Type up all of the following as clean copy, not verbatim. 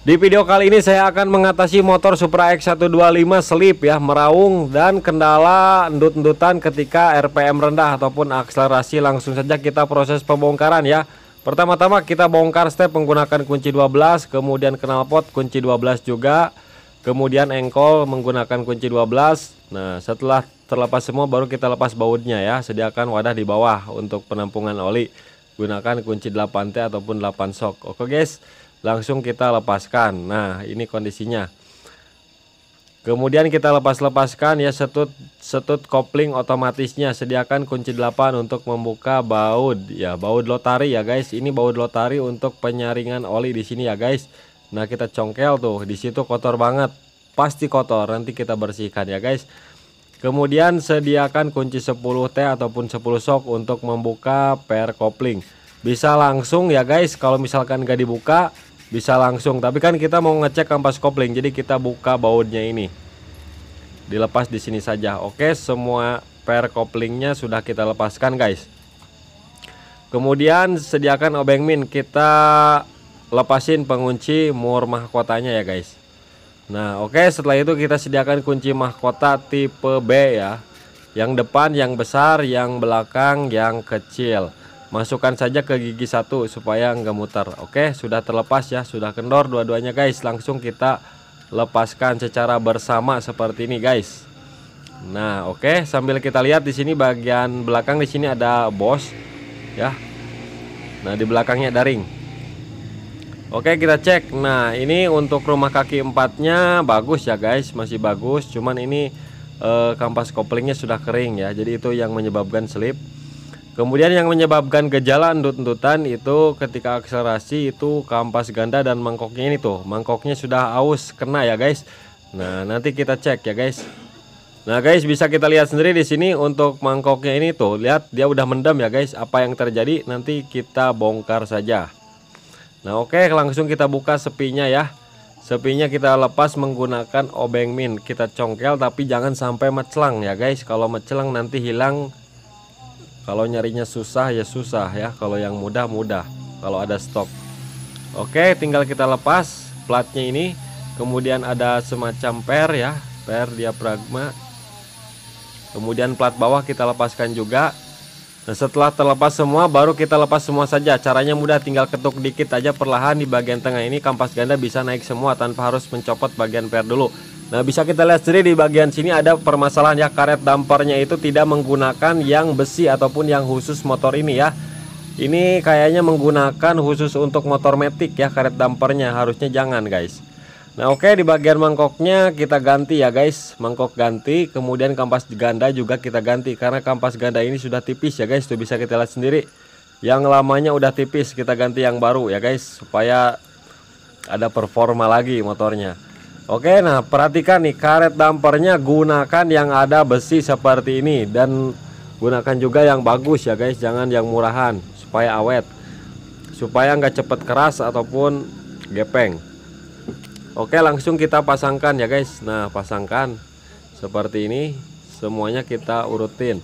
Di video kali ini saya akan mengatasi motor Supra X125 slip ya, meraung dan kendala endut-endutan ketika RPM rendah ataupun akselerasi. Langsung saja kita proses pembongkaran ya. Pertama-tama kita bongkar step menggunakan kunci 12, kemudian knalpot kunci 12 juga, kemudian engkol menggunakan kunci 12. Nah, setelah terlepas semua baru kita lepas bautnya ya. Sediakan wadah di bawah untuk penampungan oli. Gunakan kunci 8T ataupun 8 shock. Oke guys, langsung kita lepaskan. Nah, ini kondisinya. Kemudian kita lepaskan ya setut kopling otomatisnya. Sediakan kunci 8 untuk membuka baut ya, baut lotari ya guys. Ini baut lotari untuk penyaringan oli di sini ya guys. Nah, kita congkel tuh, di situ kotor banget. Pasti kotor, nanti kita bersihkan ya guys. Kemudian sediakan kunci 10T ataupun 10 shock untuk membuka per kopling. Bisa langsung ya guys, kalau misalkan gak dibuka bisa langsung, tapi kan kita mau ngecek kampas kopling, jadi kita buka bautnya ini. Dilepas di sini saja. Oke, semua per koplingnya sudah kita lepaskan guys. Kemudian sediakan obeng min, kita lepasin pengunci mur mahkotanya ya guys. Nah, oke, setelah itu kita sediakan kunci mahkota tipe B ya. Yang depan, yang besar, yang belakang, yang kecil. Masukkan saja ke gigi 1 supaya nggak muter. Oke, sudah terlepas ya, sudah kendor dua-duanya guys. Langsung kita lepaskan secara bersama seperti ini guys. Nah, oke, sambil kita lihat di sini bagian belakang, di sini ada bos ya. Nah, di belakangnya ada ring. Oke, kita cek. Nah, ini untuk rumah kaki 4-nya bagus ya guys, masih bagus. Cuman ini kampas koplingnya sudah kering ya, jadi itu yang menyebabkan slip. Kemudian yang menyebabkan gejala endut-endutan itu ketika akselerasi itu kampas ganda dan mangkoknya ini tuh, mangkoknya sudah aus kena ya guys. Nah, nanti kita cek ya guys. Nah guys, bisa kita lihat sendiri di sini untuk mangkoknya ini tuh, lihat dia udah mendem ya guys. Apa yang terjadi nanti kita bongkar saja. Nah, oke, langsung kita buka sepinya ya. Sepinya kita lepas menggunakan obeng min. Kita congkel tapi jangan sampai mecelang ya guys. Kalau mecelang nanti hilang. Kalau nyarinya susah ya susah ya. Kalau yang mudah kalau ada stok. Oke, tinggal kita lepas platnya ini. Kemudian ada semacam per ya, per diafragma. Kemudian plat bawah kita lepaskan juga. Nah, setelah terlepas semua baru kita lepas semua saja. Caranya mudah, tinggal ketuk dikit aja perlahan di bagian tengah ini, kampas ganda bisa naik semua tanpa harus mencopot bagian per dulu. Nah, bisa kita lihat sendiri di bagian sini ada permasalahan ya, karet dampernya itu tidak menggunakan yang besi ataupun yang khusus motor ini ya. Ini kayaknya menggunakan khusus untuk motor matic ya, karet dampernya, harusnya jangan guys. Nah, oke, di bagian mangkoknya kita ganti ya guys, mangkok ganti. Kemudian kampas ganda juga kita ganti karena kampas ganda ini sudah tipis ya guys, tuh bisa kita lihat sendiri. Yang lamanya udah tipis, kita ganti yang baru ya guys supaya ada performa lagi motornya. Oke, nah perhatikan nih, karet dampernya gunakan yang ada besi seperti ini dan gunakan juga yang bagus ya guys, jangan yang murahan supaya awet, supaya nggak cepet keras ataupun gepeng. Oke, langsung kita pasangkan ya guys. Nah, pasangkan seperti ini, semuanya kita urutin.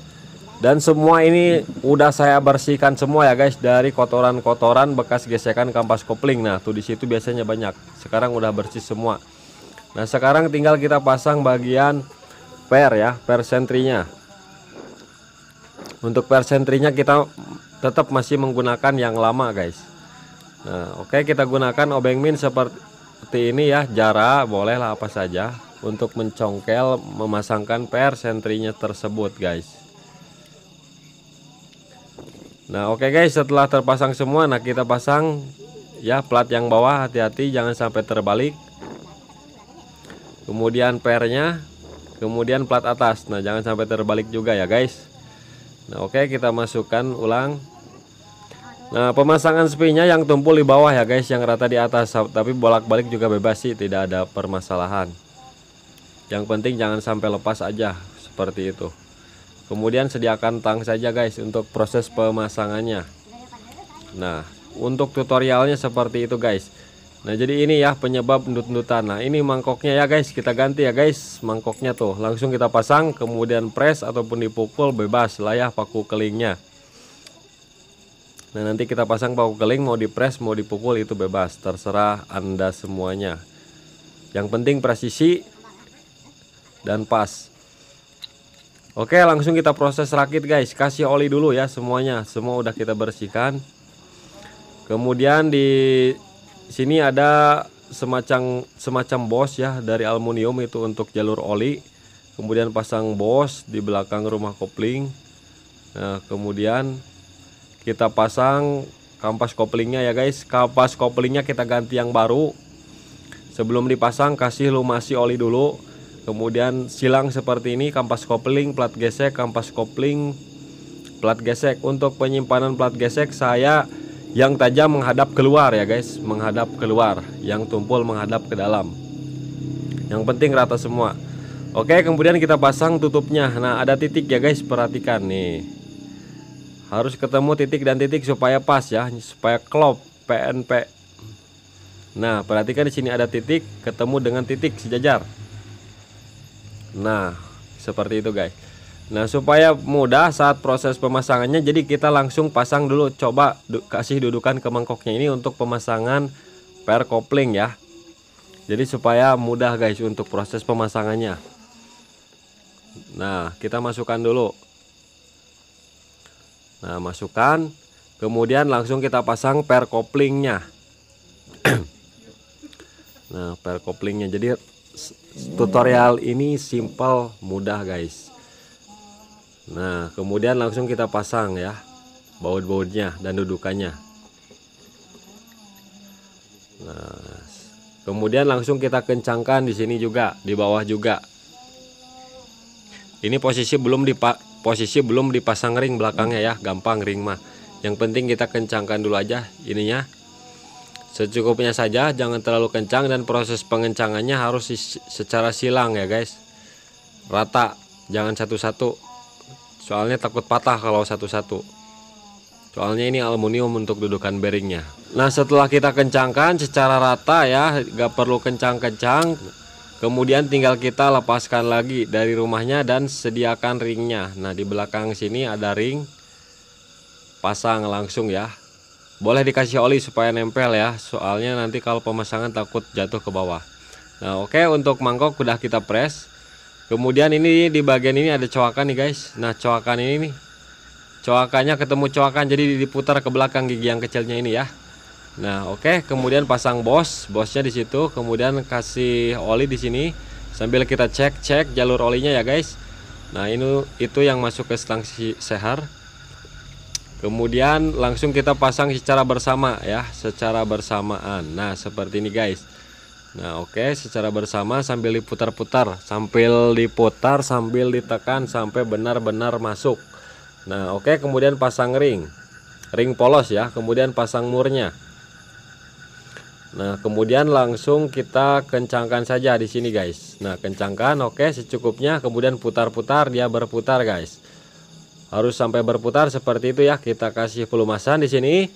Dan semua ini udah saya bersihkan semua ya guys, dari kotoran-kotoran bekas gesekan kampas kopling. Nah, tuh di situ biasanya banyak. Sekarang udah bersih semua. Nah, sekarang tinggal kita pasang bagian per ya, per sentrinya. Untuk per sentrinya kita tetap masih menggunakan yang lama guys. Nah, oke, kita gunakan obeng min seperti ini ya, jara bolehlah apa saja untuk mencongkel memasangkan per sentrinya tersebut guys. Nah, oke guys, setelah terpasang semua, nah kita pasang ya plat yang bawah, hati-hati jangan sampai terbalik. Kemudian pernya, kemudian plat atas, nah jangan sampai terbalik juga ya guys. Nah, oke, kita masukkan ulang. Nah, pemasangan spinya yang tumpul di bawah ya guys, yang rata di atas, tapi bolak-balik juga bebas sih, tidak ada permasalahan. Yang penting jangan sampai lepas aja seperti itu. Kemudian sediakan tang saja guys untuk proses pemasangannya. Nah, untuk tutorialnya seperti itu guys. Nah, jadi ini ya penyebab endut-endutan. Nah, ini mangkoknya ya guys, kita ganti ya guys mangkoknya tuh. Langsung kita pasang, kemudian press ataupun dipukul bebas lah ya paku kelingnya. Nah nanti kita pasang paku keling, mau dipres mau dipukul itu bebas, terserah Anda semuanya. Yang penting presisi dan pas. Oke, langsung kita proses rakit guys. Kasih oli dulu ya semuanya. Semua udah kita bersihkan. Kemudian di sini ada semacam bos ya dari aluminium itu untuk jalur oli. Kemudian pasang bos di belakang rumah kopling. Nah, kemudian kita pasang kampas koplingnya ya guys. Kampas koplingnya kita ganti yang baru. Sebelum dipasang kasih lumasi oli dulu. Kemudian silang seperti ini, kampas kopling, plat gesek, kampas kopling, plat gesek. Untuk penyimpanan plat gesek saya yang tajam menghadap keluar ya guys, menghadap keluar. Yang tumpul menghadap ke dalam. Yang penting rata semua. Oke, kemudian kita pasang tutupnya. Nah ada titik ya guys, perhatikan nih. Harus ketemu titik dan titik supaya pas ya, supaya klop PNP. Nah, perhatikan di sini ada titik ketemu dengan titik sejajar. Nah, seperti itu guys. Nah, supaya mudah saat proses pemasangannya, jadi kita langsung pasang dulu. Coba kasih dudukan ke mangkoknya ini untuk pemasangan per kopling ya. Jadi supaya mudah guys untuk proses pemasangannya. Nah, kita masukkan dulu. Nah, masukkan, kemudian langsung kita pasang per koplingnya. Nah, per koplingnya. Jadi tutorial ini simple, mudah guys. Nah, kemudian langsung kita pasang ya baut-bautnya dan dudukannya. Nah, kemudian langsung kita kencangkan di sini juga, di bawah juga. Ini posisi belum dipasang ring belakangnya ya, gampang ring mah. Yang penting kita kencangkan dulu aja ininya. Secukupnya saja, jangan terlalu kencang, dan proses pengencangannya harus secara silang ya guys. Rata, jangan satu-satu. Soalnya takut patah kalau satu-satu. Soalnya ini aluminium untuk dudukan bearingnya. Nah, setelah kita kencangkan secara rata ya, gak perlu kencang-kencang. Kemudian tinggal kita lepaskan lagi dari rumahnya dan sediakan ringnya. Nah, di belakang sini ada ring. Pasang langsung ya. Boleh dikasih oli supaya nempel ya. Soalnya nanti kalau pemasangan takut jatuh ke bawah. Nah, oke, untuk mangkok udah kita press. Kemudian ini di bagian ini ada coakan nih guys. Nah, coakan ini nih. Coakannya ketemu coakan, jadi diputar ke belakang gigi yang kecilnya ini ya. Nah, oke, kemudian pasang bosnya di situ, kemudian kasih oli di sini sambil kita cek jalur olinya ya guys. Nah, itu yang masuk ke stang sehar. Kemudian langsung kita pasang secara bersama ya, secara bersamaan. Nah, seperti ini guys. Nah, oke, secara bersama sambil diputar-putar, sambil ditekan sampai benar-benar masuk. Nah, oke, kemudian pasang ring polos ya, kemudian pasang murnya. Nah, kemudian langsung kita kencangkan saja di sini guys. Nah, kencangkan, oke, secukupnya. Kemudian putar-putar, dia berputar guys. Harus sampai berputar seperti itu ya. Kita kasih pelumasan di sini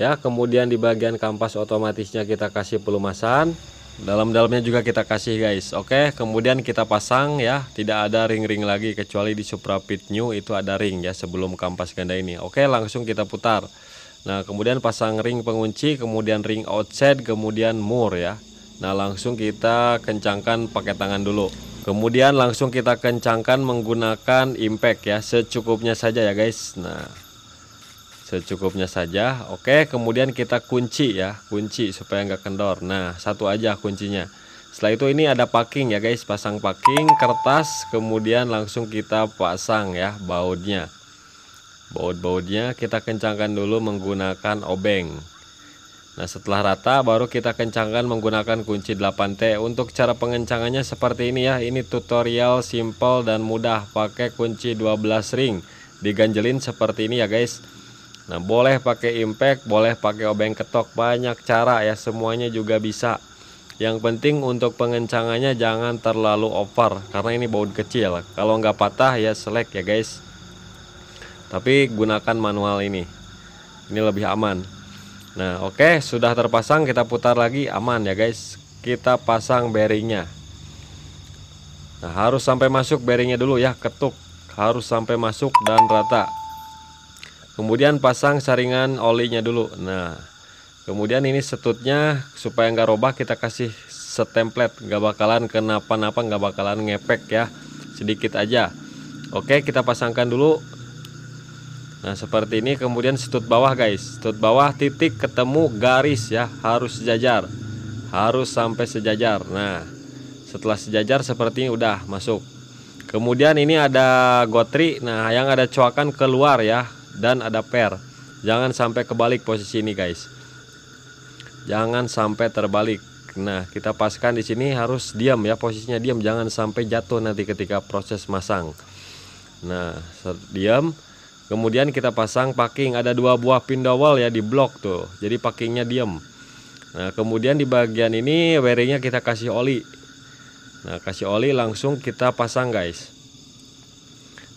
ya. Kemudian di bagian kampas otomatisnya kita kasih pelumasan. Dalam-dalamnya juga kita kasih guys. Oke, kemudian kita pasang ya. Tidak ada ring-ring lagi kecuali di Supra Pit New itu ada ring ya sebelum kampas ganda ini. Oke, langsung kita putar. Nah, kemudian pasang ring pengunci, kemudian ring outside, kemudian mur ya. Nah, langsung kita kencangkan pakai tangan dulu. Kemudian langsung kita kencangkan menggunakan impact ya, secukupnya saja ya guys. Nah, secukupnya saja. Oke, kemudian kita kunci ya, kunci supaya nggak kendor. Nah, satu aja kuncinya. Setelah itu ini ada packing ya guys, pasang packing kertas, kemudian langsung kita pasang ya bautnya. Baut-bautnya kita kencangkan dulu menggunakan obeng. Nah, setelah rata baru kita kencangkan menggunakan kunci 8T. Untuk cara pengencangannya seperti ini ya. Ini tutorial simple dan mudah, pakai kunci 12 ring. Diganjelin seperti ini ya guys. Nah, boleh pakai impact, boleh pakai obeng ketok, banyak cara ya, semuanya juga bisa. Yang penting untuk pengencangannya jangan terlalu over karena ini baut kecil. Kalau nggak patah ya selek ya guys. Tapi gunakan manual ini lebih aman. Nah, oke, sudah terpasang, kita putar lagi, aman ya guys. Kita pasang bearingnya. Nah, harus sampai masuk bearingnya dulu ya, ketuk harus sampai masuk dan rata. Kemudian pasang saringan olinya dulu. Nah, kemudian ini setutnya supaya nggak robah kita kasih setemplet, nggak bakalan kenapa-napa, nggak bakalan ngepek ya, sedikit aja. Oke, kita pasangkan dulu. Nah seperti ini. Kemudian setut bawah guys, setut bawah titik ketemu garis ya, harus sejajar, harus sampai sejajar. Nah setelah sejajar seperti ini udah masuk. Kemudian ini ada gotri, nah yang ada coakan keluar ya, dan ada per. Jangan sampai kebalik posisi ini guys, jangan sampai terbalik. Nah kita paskan di sini harus diam ya, posisinya diam, jangan sampai jatuh nanti ketika proses masang. Nah diam. Kemudian kita pasang packing, ada 2 buah pin dowel ya di blok tuh, jadi packingnya diem. Nah kemudian di bagian ini wiringnya kita kasih oli. Nah kasih oli langsung kita pasang guys.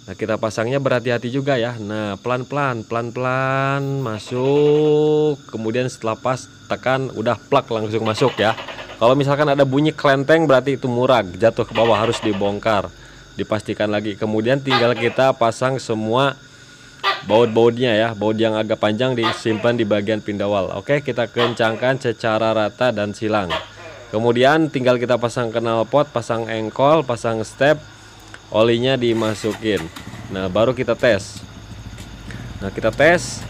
Nah kita pasangnya berhati-hati juga ya. Nah pelan-pelan masuk. Kemudian setelah pas tekan, udah plak langsung masuk ya. Kalau misalkan ada bunyi kelenteng berarti itu murag, jatuh ke bawah, harus dibongkar, dipastikan lagi. Kemudian tinggal kita pasang semua baut-bautnya ya, baut yang agak panjang disimpan di bagian pin dowel. Oke, kita kencangkan secara rata dan silang. Kemudian tinggal kita pasang knalpot, pasang engkol, pasang step, olinya dimasukin. Nah baru kita tes. Nah kita tes,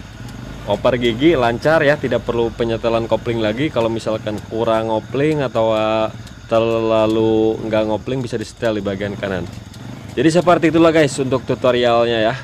oper gigi lancar ya, tidak perlu penyetelan kopling lagi. Kalau misalkan kurang kopling atau terlalu enggak ngopling, bisa disetel di bagian kanan. Jadi seperti itulah guys untuk tutorialnya ya.